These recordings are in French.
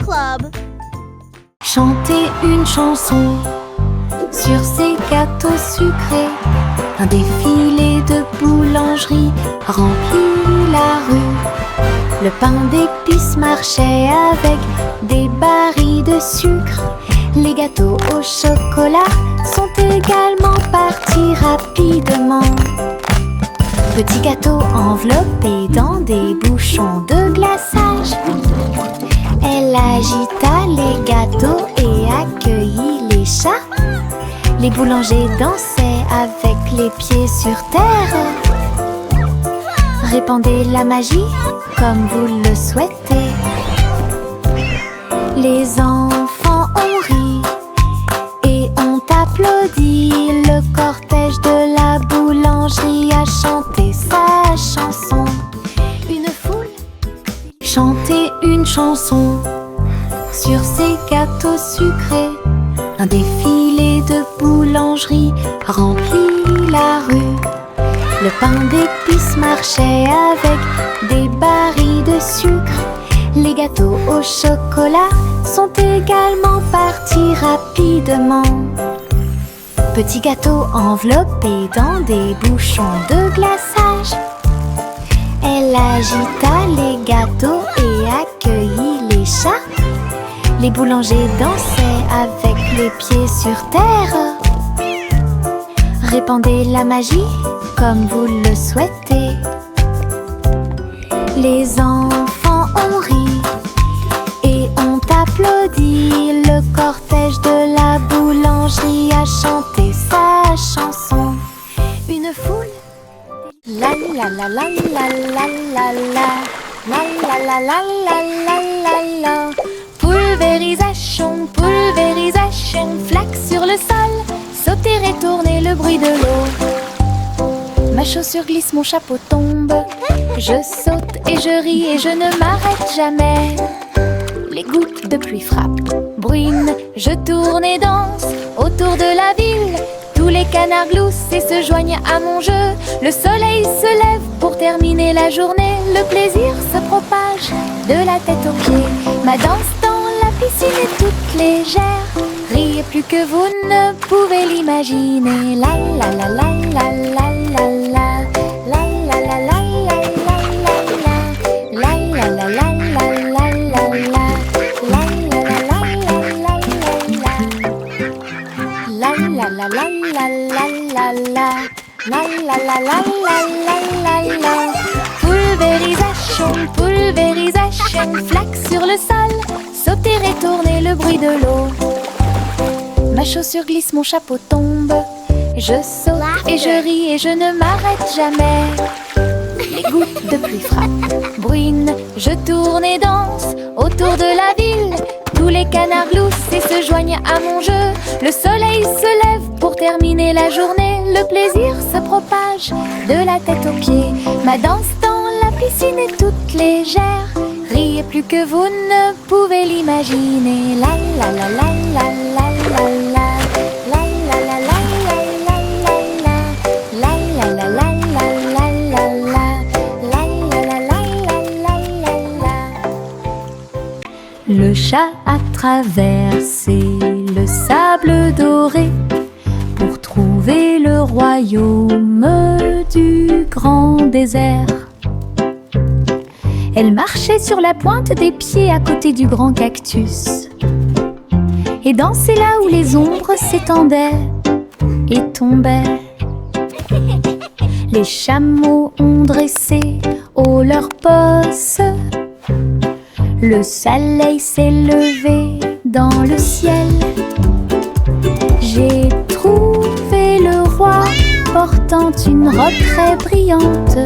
Club. Chanter une chanson sur ces gâteaux sucrés. Un défilé de boulangerie remplit la rue. Le pain d'épices marchait avec des barils de sucre. Les gâteaux au chocolat sont également partis rapidement. Petits gâteaux enveloppés dans des bouchons de glaçage. Elle agita les gâteaux et accueillit les chats. Les boulangers dansaient avec les pieds sur terre. Répandez la magie comme vous le souhaitez. Les enfants ont ri et ont applaudi. Le cortège de la boulangerie a chanté sa chanson. Une foule chantait une chanson sur ces gâteaux sucrés. Un défilé de boulangerie remplit la rue. Le pain d'épices marchait avec des barils de sucre. Les gâteaux au chocolat sont également partis rapidement. Petits gâteaux enveloppés dans des bouchons de glaçage. Elle agita les gâteaux et accueillit les chats. Les boulangers dansaient avec les pieds sur terre. Répandez la magie comme vous le souhaitez. Les enfants ont ri et ont applaudi. Le cortège de la boulangerie a chanté sa chanson. Une foule. La la la la la la la la. La la la la la la la la. Pulvérisation, pulvérisation, flaque sur le sol. Sauter et tourner le bruit de l'eau. Ma chaussure glisse, mon chapeau tombe. Je saute et je ris et je ne m'arrête jamais. Les gouttes de pluie frappent, bruinent, je tourne et danse autour de la ville. Tous les canards gloussent et se joignent à mon jeu. Le soleil se lève pour terminer la journée. Le plaisir se propage de la tête aux pieds. Ma danse dans la piscine est toute légère. Riez plus que vous ne pouvez l'imaginer. La la la la la la la la. La la la la la la la. La la la la la la la. La la la la la la la. La la la la la la la. La la la la la la la. Pulvérisation, pulvérisation, flaque sur le sol. Sauter et tourner le bruit de l'eau. Ma chaussure glisse, mon chapeau tombe. Je saute et je ris et je ne m'arrête jamais. Les gouttes de pluie frappent, bruinent, je tourne et danse autour de la ville. Tous les canards gloussent et se joignent à mon jeu. Le soleil se lève pour terminer la journée. Le plaisir se propage de la tête aux pieds. Ma danse dans la piscine est toute légère. Riez plus que vous ne pouvez l'imaginer. La la la la la la la la. La la la la la la la la. La la la la la la la la. La la la la la la la. Le chat a traversé le sable doré pour trouver le royaume du grand désert. Elle marchait sur la pointe des pieds à côté du grand cactus et dansait là où les ombres s'étendaient et tombaient. Les chameaux ont dressé haut leurs bosses. Le soleil s'est levé dans le ciel. J'ai trouvé le roi portant une robe très brillante,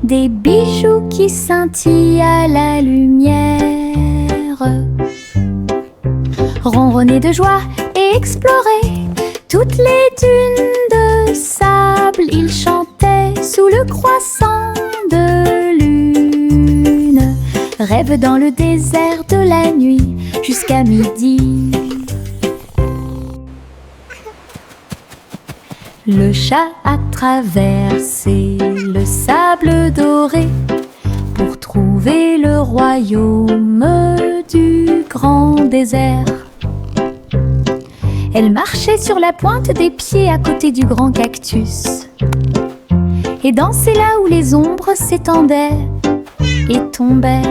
des bijoux qui scintillent à la lumière. Ronronner de joie et explorer toutes les dunes de sable, il chantait sous le croissant de lune. Rêve dans le désert de la nuit jusqu'à midi. Le chat a traversé le sable doré pour trouver le royaume du grand grand désert. Elle marchait sur la pointe des pieds à côté du grand cactus et dansait là où les ombres s'étendaient et tombaient.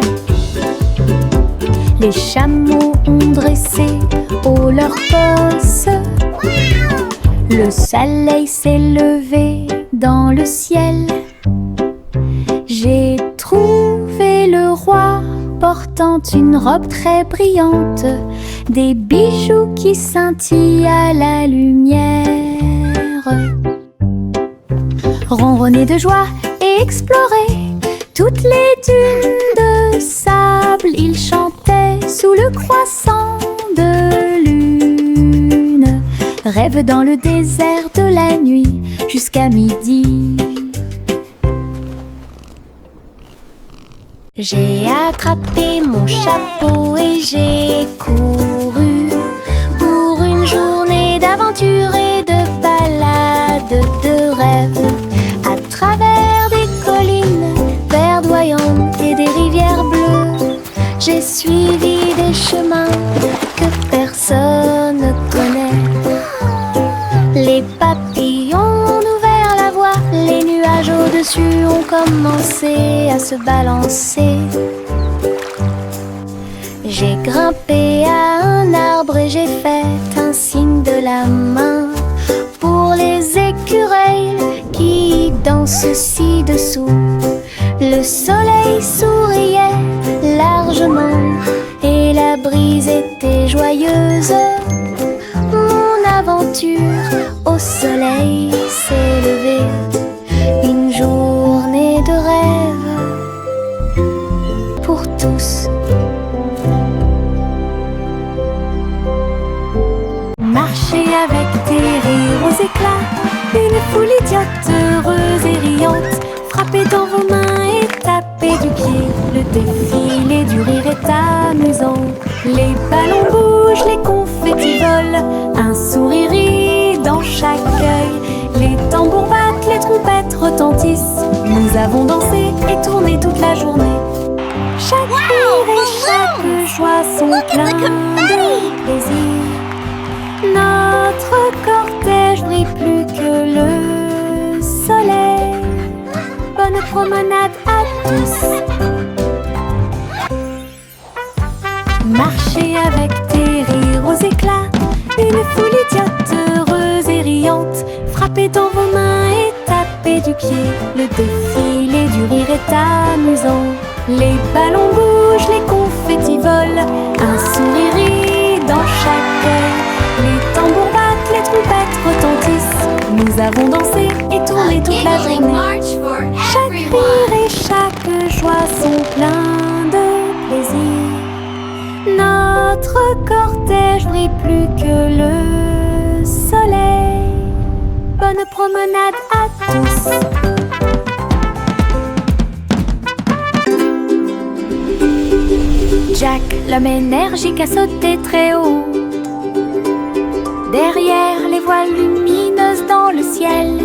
Les chameaux ont dressé haut leurs bosses. Le soleil s'est levé dans le ciel. J'ai trouvé le roi portant une robe très brillante, des bijoux qui scintillent à la lumière. Ronronner de joie et explorer toutes les dunes de sable, il chantait sous le croissant de lune. Rêve dans le désert de la nuit jusqu'à midi. J'ai attrapé mon chapeau et j'ai couru pour une journée d'aventure et de balade de rêve, à travers des collines verdoyantes et des rivières bleues. J'ai suivi des chemins que personne ne connaît. Les papillons ont ouvert la voie, les nuages au-dessus ont commencé à se balancer. J'ai grimpé à un arbre et j'ai fait un signe de la main pour les écureuils qui dansent ci-dessous. Le soleil souriait largement et la brise était joyeuse. Mon aventure au soleil s'est levée, une journée de rêve pour tous. Marcher avec des rires aux éclats, une foule idiote, heureuse et riante. Frapper dans vos mains et taper du pied, le défilé du rire est amusant. Les ballons bougent, les confettis volent, un sourire rit dans chaque œil. Les tambours battent, les trompettes retentissent. Nous avons dansé et tourné toute la journée. Chaque rire et chaque joie sont pleins de plaisir. Notre cortège brille plus que le soleil. Bonne promenade à tous. Marcher avec des rires aux éclats, une foule idiote, heureuse et riante. Frapper dans vos mains et taper du pied, le défilé du rire est amusant. Les ballons bougent, les confettis volent, un sourire rit dans chaque œil. Les tambours battent, les trompettes retentissent. Nous avons dansé et tourné toute la journée. Chaque rire et chaque joie sont pleins de plaisir. Notre cortège brille plus que le soleil. Bonne promenade à tous. Jack, l'homme énergique, a sauté très haut. Derrière les voiles lumineuses dans le ciel,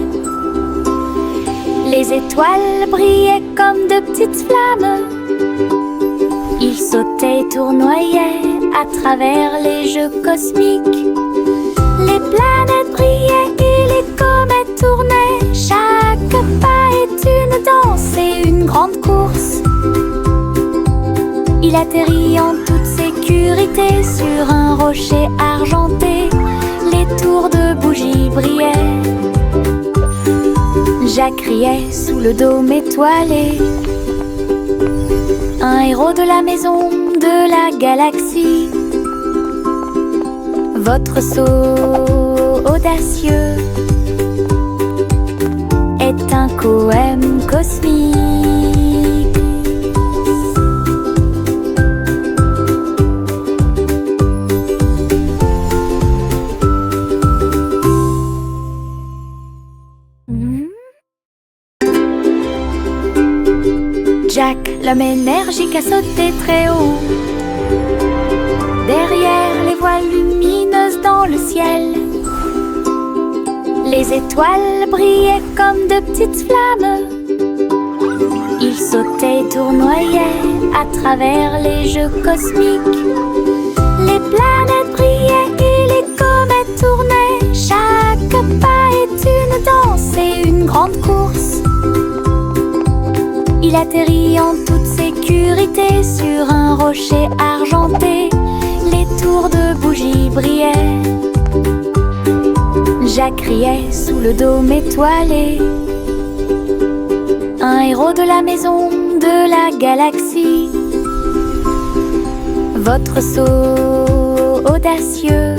les étoiles brillaient comme de petites flammes. Il sautait et tournoyait à travers les jeux cosmiques. Les planètes brillaient et les comètes tournaient. Chaque pas est une danse et une grande course. Il atterrit en toute sécurité sur un rocher argenté. Les tours de bougies brillaient. Jack riait sous le dôme étoilé. Un héros de la maison de la galaxie. Votre saut audacieux est un poème cosmique. Jack, l'homme énergique, a sauté très haut. Derrière les voiles lumineuses dans le ciel, les étoiles brillaient comme de petites flammes. Il sautait et tournoyait à travers les jeux cosmiques. Les planètes brillaient et les comètes tournaient. Chaque pas est une danse et une grande course. Il atterrit en toute sécurité sur un rocher argenté. Les tours de bougies brillaient. Jacques riait sous le dôme étoilé. Un héros de la maison de la galaxie. Votre saut audacieux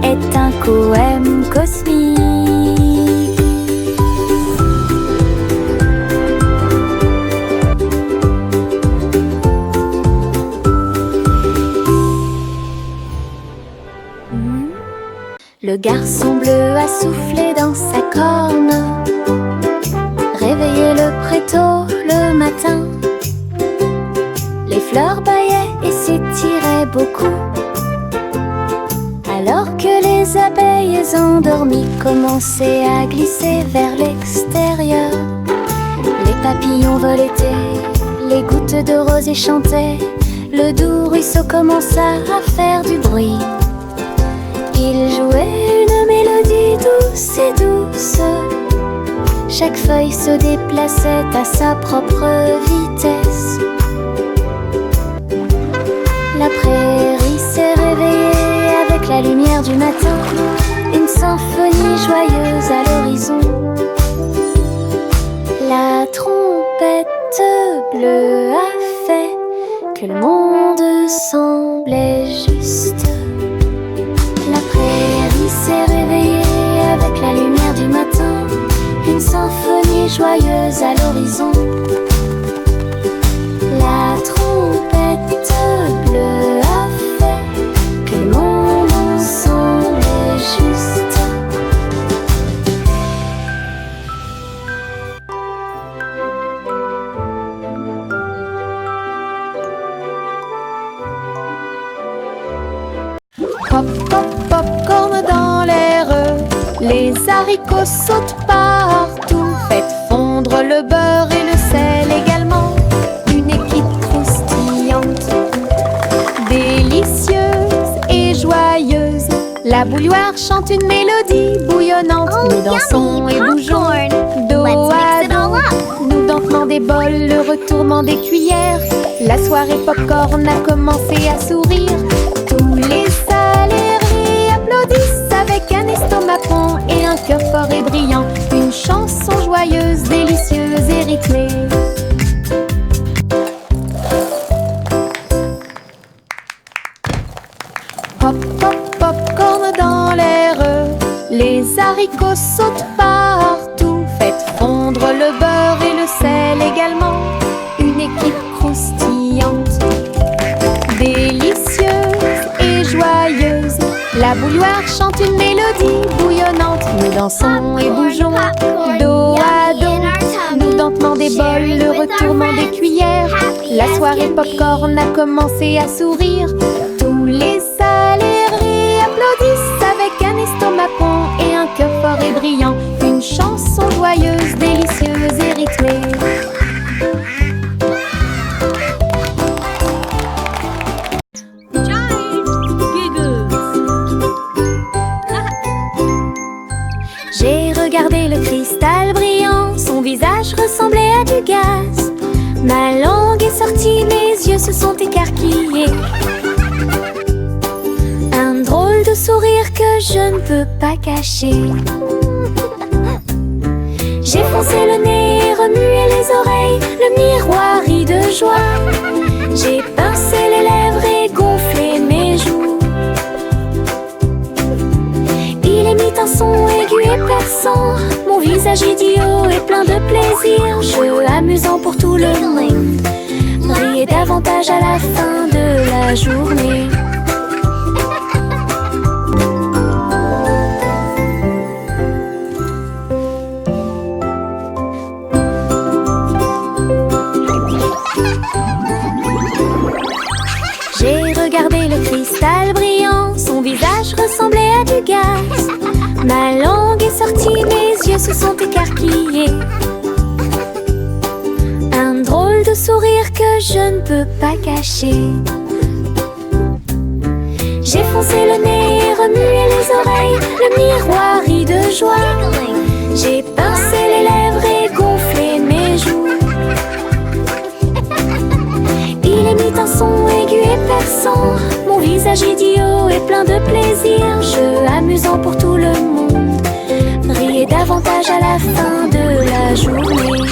est un poème cosmique. Le garçon bleu a soufflé dans sa corne, réveillé le prétôt le matin. Les fleurs bâillaient et s'étiraient beaucoup, alors que les abeilles endormies commençaient à glisser vers l'extérieur. Les papillons voletaient, les gouttes de rosée chantaient. Le doux ruisseau commença à faire du bruit. Il jouait une mélodie douce et douce. Chaque feuille se déplaçait à sa propre vitesse. La prairie s'est réveillée avec la lumière du matin. Une symphonie joyeuse à l'horizon. La trompette bleue a fait que le monde semblait juste. La prairie s'est réveillée avec la lumière du matin. Une symphonie joyeuse à l'horizon. La trompette bleue a fait que le monde semblait juste. Pop, pop, popcorn dans l'air. Les haricots sautent partout. Faites fondre le beurre et le sel également. Une équipe croustillante, délicieuse et joyeuse. La bouilloire chante une mélodie bouillonnante. Nous dansons et bougeons dos à dos. Nous dansons des bols, le retournement des cuillères. La soirée popcorn a commencé à sourire. Tous les salariés applaudissent avec un estomac rond et un cœur fort et brillant. Une chanson joyeuse, délicieuse et rythmée. Pop, pop, popcorn dans l'air. Les haricots sautent partout. Faites fondre le beurre et le sel également. Une équipe croustillante, délicieuse et joyeuse. La bouilloire chante une mélodie bouillonnante. Nous dansons et bougeons dos à dos. Nous dansons des bols, le retournement des cuillères. La soirée popcorn a commencé à sourire. Tous les salariés applaudissent avec un estomac rond et un cœur fort et brillant. Une chanson joyeuse, délicieuse et rythmée. J'ai regardé le cristal brillant, son visage ressemblait à du gaz. Ma langue est sortie, mes yeux se sont écarquillés. Un drôle de sourire que je ne peux pas cacher. J'ai foncé le nez, remué les oreilles, le miroir rit de joie. J'ai pincé les lèvres et gonflé mes joues. Il émit un son aigu et perçant. Mon visage idiot est plein de plaisir. Jeu amusant pour tout le monde. Briller davantage à la fin de la journée. J'ai regardé le cristal brillant, son visage ressemblait à du gaz. Ma langue est sortie, mes yeux se sont écarquillés. Un drôle de sourire que je ne peux pas cacher. J'ai foncé le nez, remué les oreilles, le miroir rit de joie. J'ai pincé les lèvres et gonflé mes joues. Il émit un son aigu et perçant, mon visage idiot est plein de plaisir. Jeu amusant pour tout le monde, riez davantage à la fin de la journée.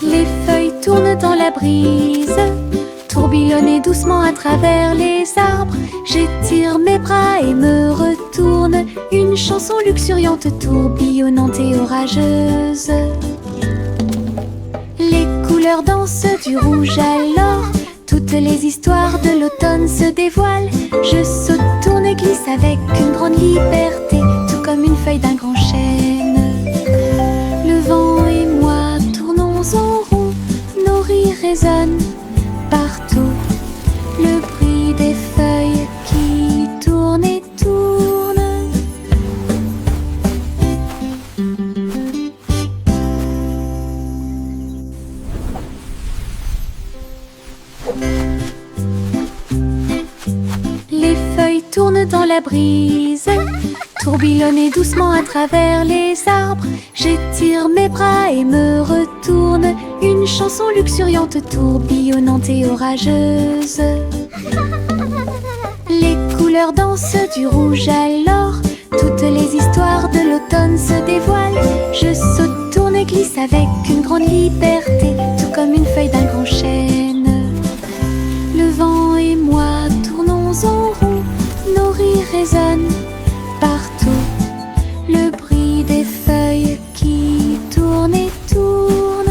Les feuilles tournent dans la brise, tourbillonnent doucement à travers les arbres. J'étire mes bras et me retourne, une chanson luxuriante, tourbillonnante et orageuse. Les couleurs dansent du rouge à l'or, toutes les histoires de l'automne se dévoilent. Je saute, tourne et glisse avec une grande liberté, tout comme une feuille d'un grand chêne. Le vent et moi tournons en rond, nos rires résonnent partout. Le bruit des feuilles qui tournent et tournent. Les feuilles tournent dans la brise, tourbillonnent doucement à travers les arbres. J'étire mes bras et me retourne, une chanson luxuriante, tourbillonnante et orageuse. Les couleurs dansent du rouge à l'or, toutes les histoires de l'automne se dévoilent. Je saute, tourne et glisse avec une grande liberté, tout comme une feuille d'un grand chêne. Le vent et moi tournons en rond, nos rires résonnent partout. Le bruit des feuilles qui tournent et tournent.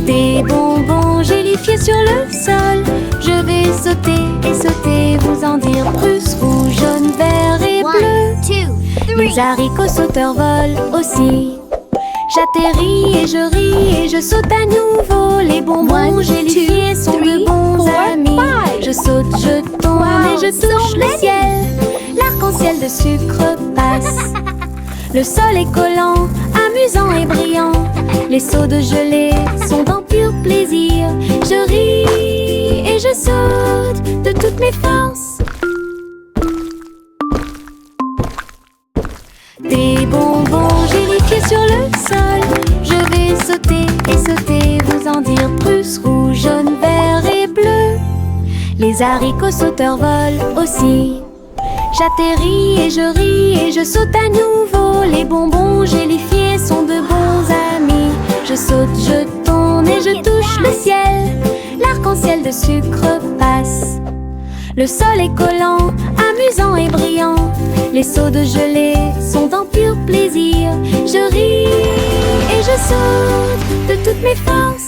Des bonbons gélifiés sur le sol, je vais sauter et sauter, vous en dire plus. Rouge, jaune, vert et bleu. Les haricots sauteurs volent aussi. J'atterris et je ris et je saute à nouveau. Les bonbons gélifiés sont de bons amis. Je saute, je tourne et je touche le ciel. L'arc-en-ciel de sucre passe. Le sol est collant, amusant et brillant. Les seaux de gelée sont d'un pur plaisir. Je ris et je saute de toutes mes forces. Des bonbons gélifiés sur le sol, je vais sauter et sauter, vous en dire plus. Rouge, jaune, vert et bleu. Les haricots sauteurs volent aussi. J'atterris et je ris et je saute à nouveau. Les bonbons gélifiés sont de bons amis. Je saute, je tourne et je touche le ciel. L'arc-en-ciel de sucre passe. Le sol est collant, amusant et brillant. Les seaux de gelée sont d'un pur plaisir. Je ris et je saute de toutes mes forces.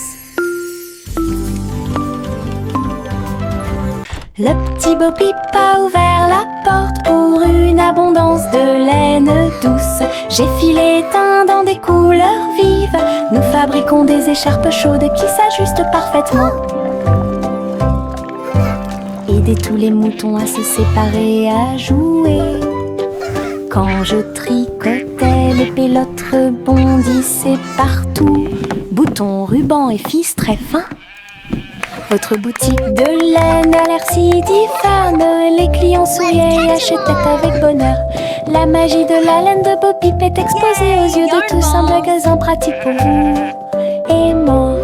Le petit Bo Peep a ouvert la porte pour une abondance de laine douce. J'ai filé teint dans des couleurs vives. Nous fabriquons des écharpes chaudes qui s'ajustent parfaitement. Aider tous les moutons à se séparer, à jouer. Quand je tricotais, les pélotes rebondissaient partout. Boutons, rubans et fils très fins. Votre boutique de laine a l'air si diphane. Les clients souriaient et achetaient avec bonheur. La magie de la laine de Bo Peep est exposée aux yeux de tous. Un magasin pratique pour vous et moi.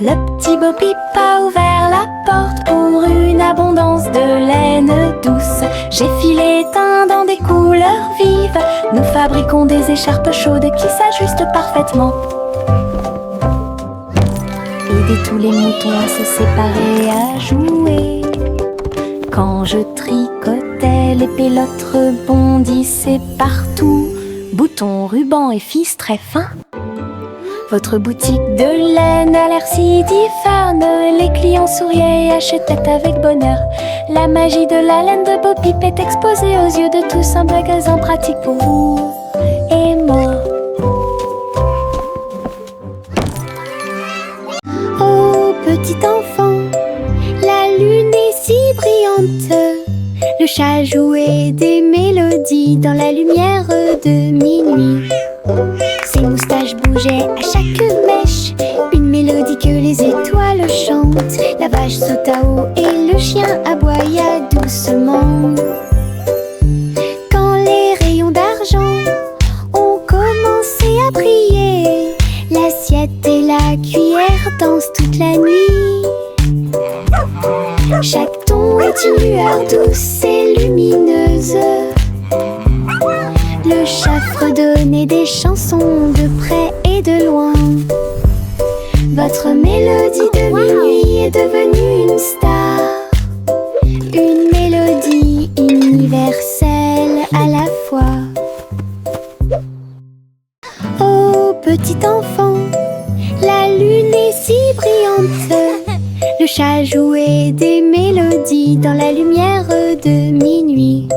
Le petit Bo Peep a ouvert la porte pour une abondance de laine douce. J'ai filé teint dans des couleurs vives. Nous fabriquons des écharpes chaudes qui s'ajustent parfaitement. Aider tous les moutons à se séparer, à jouer. Quand je tricotais, les pélotes rebondissaient partout. Boutons, rubans et fils très fins. Votre boutique de laine a l'air si diphane. Les clients souriaient et achetaient avec bonheur. La magie de la laine de Bo Peep est exposée aux yeux de tous. Un magasin pratique pour vous et moi. chat jouait des mélodies dans la lumière de minuit. Ses moustaches bougeaient à chaque mèche, une mélodie que les étoiles chantent. La vache sauta haut et le chien aboya doucement. Quand les rayons d'argent ont commencé à briller, l'assiette et la cuillère dansent toute la nuit. Chaque ton est une lueur douce et lumineuse. Le chat fredonnait des chansons de près et de loin. Votre mélodie de minuit est devenue une star, une mélodie universelle à la fois. Oh petit enfant, la lune est si brillante. Le chat jouait des mélodies dans la lumière de minuit.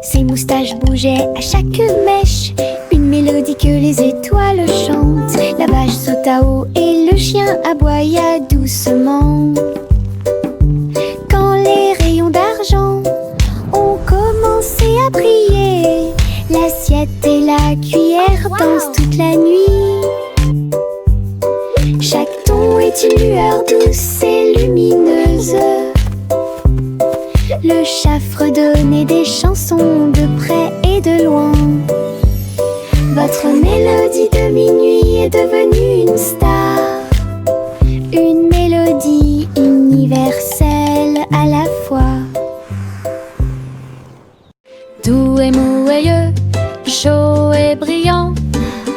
Ses moustaches bougeaient à chaque mèche, une mélodie que les étoiles chantent. La vache sauta haut et le chien aboya doucement. Quand les rayons d'argent ont commencé à briller, l'assiette et la cuillère dansent toute la nuit. Chaque ton est une lueur douce et lumineuse. Le chat fredonnait des chansons de près et de loin. Votre mélodie de minuit est devenue une star, une mélodie universelle à la fois. Doux et mouilleux, chaud et brillant,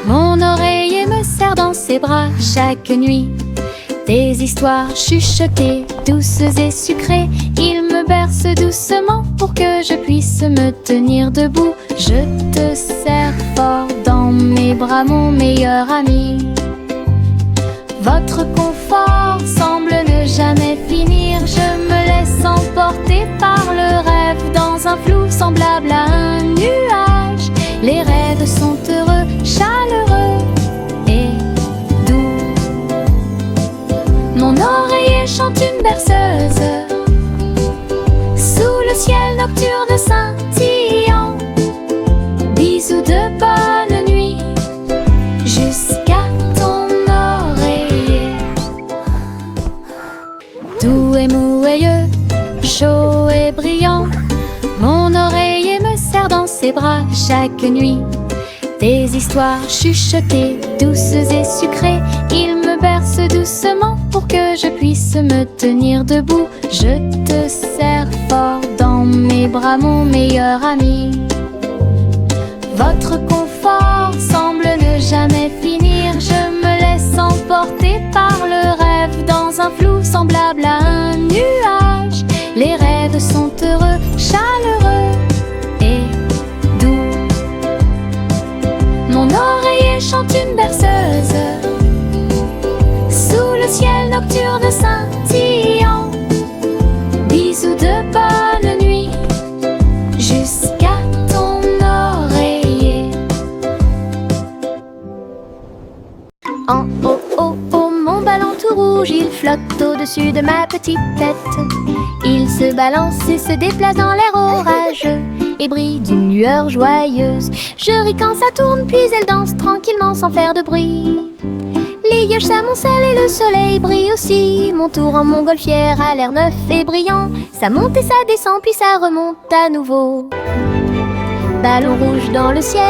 mon oreiller me serre dans ses bras chaque nuit. Des histoires chuchotées, douces et sucrées, il me berce doucement pour que je puisse me tenir debout. Je te serre fort dans mes bras, mon meilleur ami. Votre confort semble ne jamais finir. Je me laisse emporter par le rêve dans un flou semblable à un nuage. Les rêves sont heureux, chaleureux et doux. Mon oreiller chante une berceuse sous le ciel nocturne scintillant. Bisous de bonne nuit jusqu'à ton oreiller. Doux et mouilleux, chaud et brillant, mon oreiller me serre dans ses bras chaque nuit. Des histoires chuchotées, douces et sucrées, il me berce doucement pour que je puisse me tenir debout. Je te serre fort dans mes bras, mon meilleur ami. Votre confort semble ne jamais finir. Je me laisse emporter par le rêve dans un flou semblable à un nuage. Les rêves sont heureux, chaleureux et doux. Mon oreiller chante une berceuse sous le ciel nocturne scintillant. Bisous de bonne nuit jusqu'à ton oreiller. En haut, haut, haut, mon ballon tout rouge, il flotte au-dessus de ma petite tête. Il se balance et se déplace dans l'air orageux et brille d'une lueur joyeuse. Je ris quand ça tourne, puis elle danse tranquillement sans faire de bruit. Les nuages s'amoncellent et le soleil brille aussi. Mon tour en montgolfière a l'air neuf et brillant. Ça monte et ça descend, puis ça remonte à nouveau. Ballon rouge dans le ciel,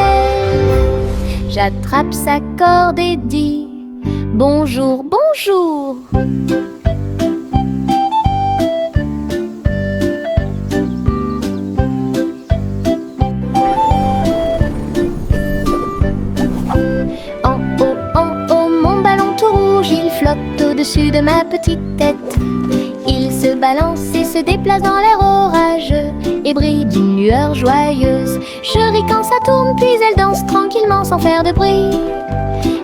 j'attrape sa corde et dis bonjour, bonjour. Il flotte au-dessus de ma petite tête. Il se balance et se déplace dans l'air orageux et brille d'une lueur joyeuse. Je ris quand ça tourne, puis elle danse tranquillement sans faire de bruit.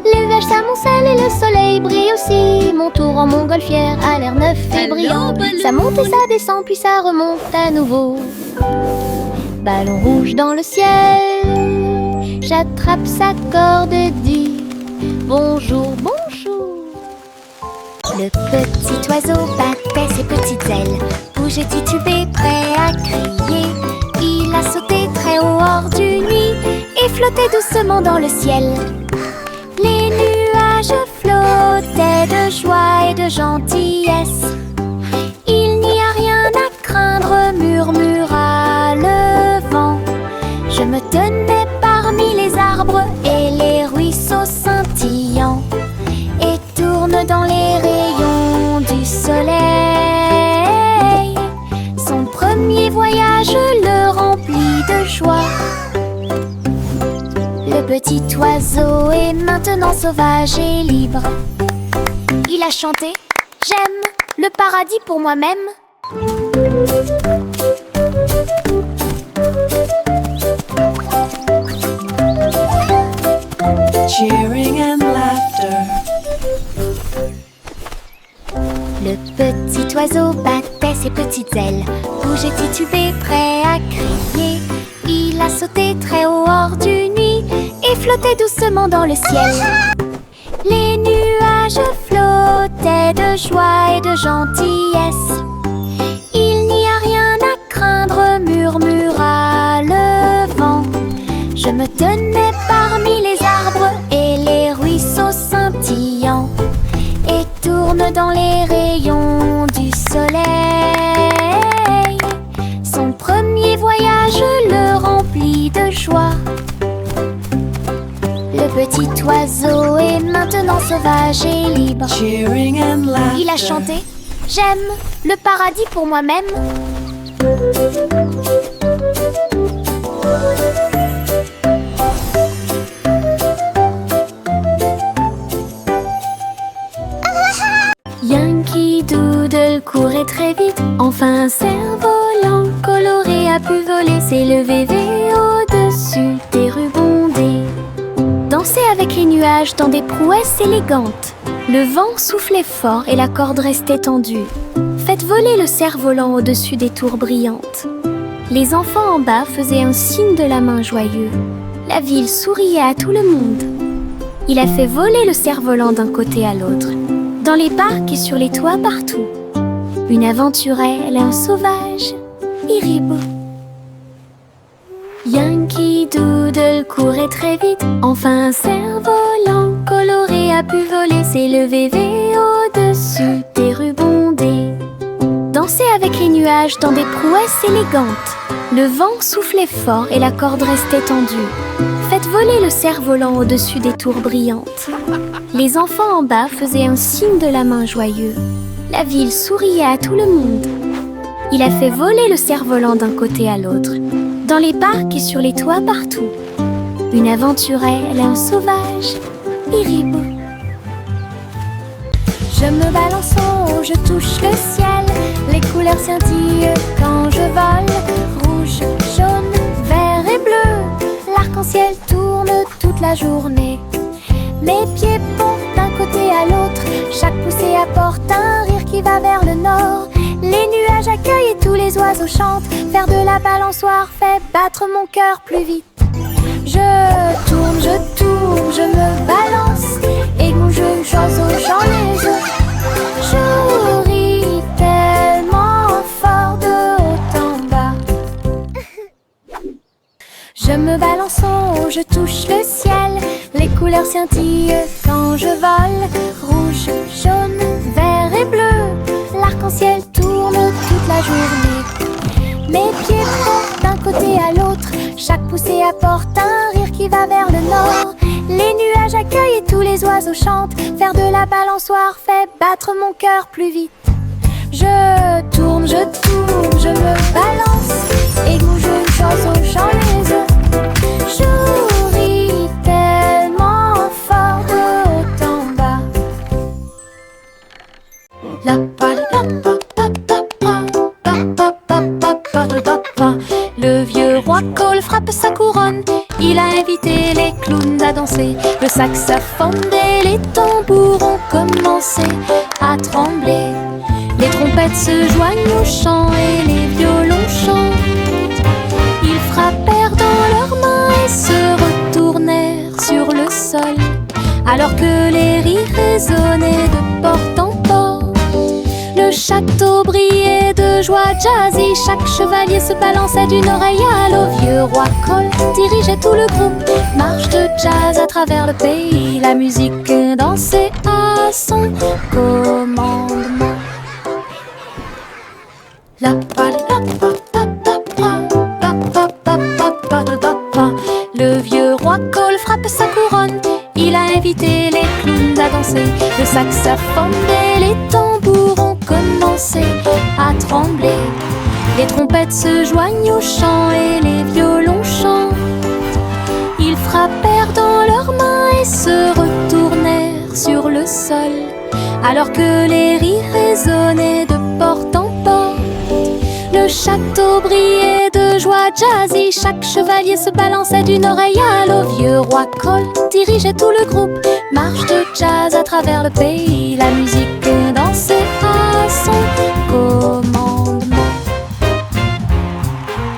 Les nuages s'amoncellent et le soleil brille aussi. Mon tour en montgolfière a l'air neuf et brillant. Ça monte et ça descend, puis ça remonte à nouveau. Ballon rouge dans le ciel, j'attrape sa corde et dis bonjour, bonjour. Le petit oiseau battait ses petites ailes, bougeait, titubait, prêt à crier. a sauté très haut hors du nuit et flottait doucement dans le ciel. Les nuages flottaient de joie et de gentillesse. Il n'y a rien à craindre, murmura le vent. Je me tenais parmi les arbres et les ruisseaux scintillants et tourne dans les rayons du soleil. Son premier voyage le remplit de joie. Le petit oiseau est maintenant sauvage et libre. Il a chanté « J'aime le paradis pour moi-même ». Cheering and laughter. Le petit oiseau battait ses petites ailes, bougeait titubé, prêt à crier. Il a sauté très haut hors du nuit et flottait doucement dans le ciel. Les nuages flottaient de joie et de gentillesse. Il n'y a rien à craindre, murmura le vent. Je me tenais parmi les arbres et les ruisseaux scintillants et tourne dans les rayons du soleil. Son premier voyage le remplit de joie. Le petit oiseau est maintenant sauvage et libre. Cheering and laughter. Il a chanté « J'aime le paradis pour moi-même ». Yankee Doodle courait très vite. Enfin un cerf-volant coloré a pu voler, s'élever au-dessus des rubondés. Danser avec les nuages dans des prouesses élégantes. Le vent soufflait fort et la corde restait tendue. Faites voler le cerf-volant au-dessus des tours brillantes. Les enfants en bas faisaient un signe de la main joyeux. La ville souriait à tout le monde. Il a fait voler le cerf-volant d'un côté à l'autre, dans les parcs et sur les toits partout. Une aventurelle, un sauvage, Iribo. Yankee Doodle courait très vite. Enfin un cerf-volant coloré a pu voler, s'élever au-dessus des rubondés. Danser avec les nuages dans des prouesses élégantes. Le vent soufflait fort et la corde restait tendue. Faites voler le cerf-volant au-dessus des tours brillantes. Les enfants en bas faisaient un signe de la main joyeux. La ville souriait à tout le monde. Il a fait voler le cerf-volant d'un côté à l'autre, dans les parcs et sur les toits partout. Une aventurelle, un sauvage, Iribo. Je me balance en haut, je touche le ciel. Les couleurs scintillent quand je vole. Rouge, jaune, vert et bleu. L'arc-en-ciel tourne toute la journée. Mes pieds portent d'un côté à l'autre. Chaque poussée apporte un rire qui va vers le nord. Les nuages accueillent et tous les oiseaux chantent. Faire de la balançoire fait battre mon cœur plus vite. Je tourne, je me balance. Et mon jeu oiseau, j'en ai je. Je ris tellement fort de haut en bas. Je me balance en haut, je touche le ciel. Les couleurs scintillent quand je vole. Rouge, jaune, vert et bleu. L'arc-en-ciel tourne toute la journée. Mes pieds portent d'un côté à l'autre. Chaque poussée apporte un rire qui va vers le nord. Les nuages accueillent et tous les oiseaux chantent. Faire de la balançoire fait battre mon cœur plus vite. Je tourne, je me balance. Et mon jeu oiseau, j'en les œufs. Je ris tellement fort de haut en bas. La pa la pa pa pa pa pa pa pa pa pa pa pa. Le vieux roi Cole frappe sa couronne. Il a invité les clowns à danser. Le saxophone et les tambours ont commencé à trembler. Les trompettes se joignent au chant et les violons chantent. Ils frappèrent dans leurs mains et se retournèrent sur le sol, alors que les rires résonnaient de porte en porte. Le château brillait de de joie jazzy. Chaque chevalier se balançait d'une oreille à l'autre. Vieux roi Cole dirigeait tout le groupe. Marche de jazz à travers le pays. La musique dansait à son commandement. Le vieux roi Cole frappe sa couronne. Il a invité les clowns à danser. Le saxophone et les tambours ont commencé à trembler. Les trompettes se joignent au chant et les violons chantent. Ils frappèrent dans leurs mains et se retournèrent sur le sol, alors que les rires résonnaient de porte en porte. Le château brillait de joie jazzy. Chaque chevalier se balançait d'une oreille à l'autre. Vieux roi Cole dirigeait tout le groupe. Marche de jazz à travers le pays. La musique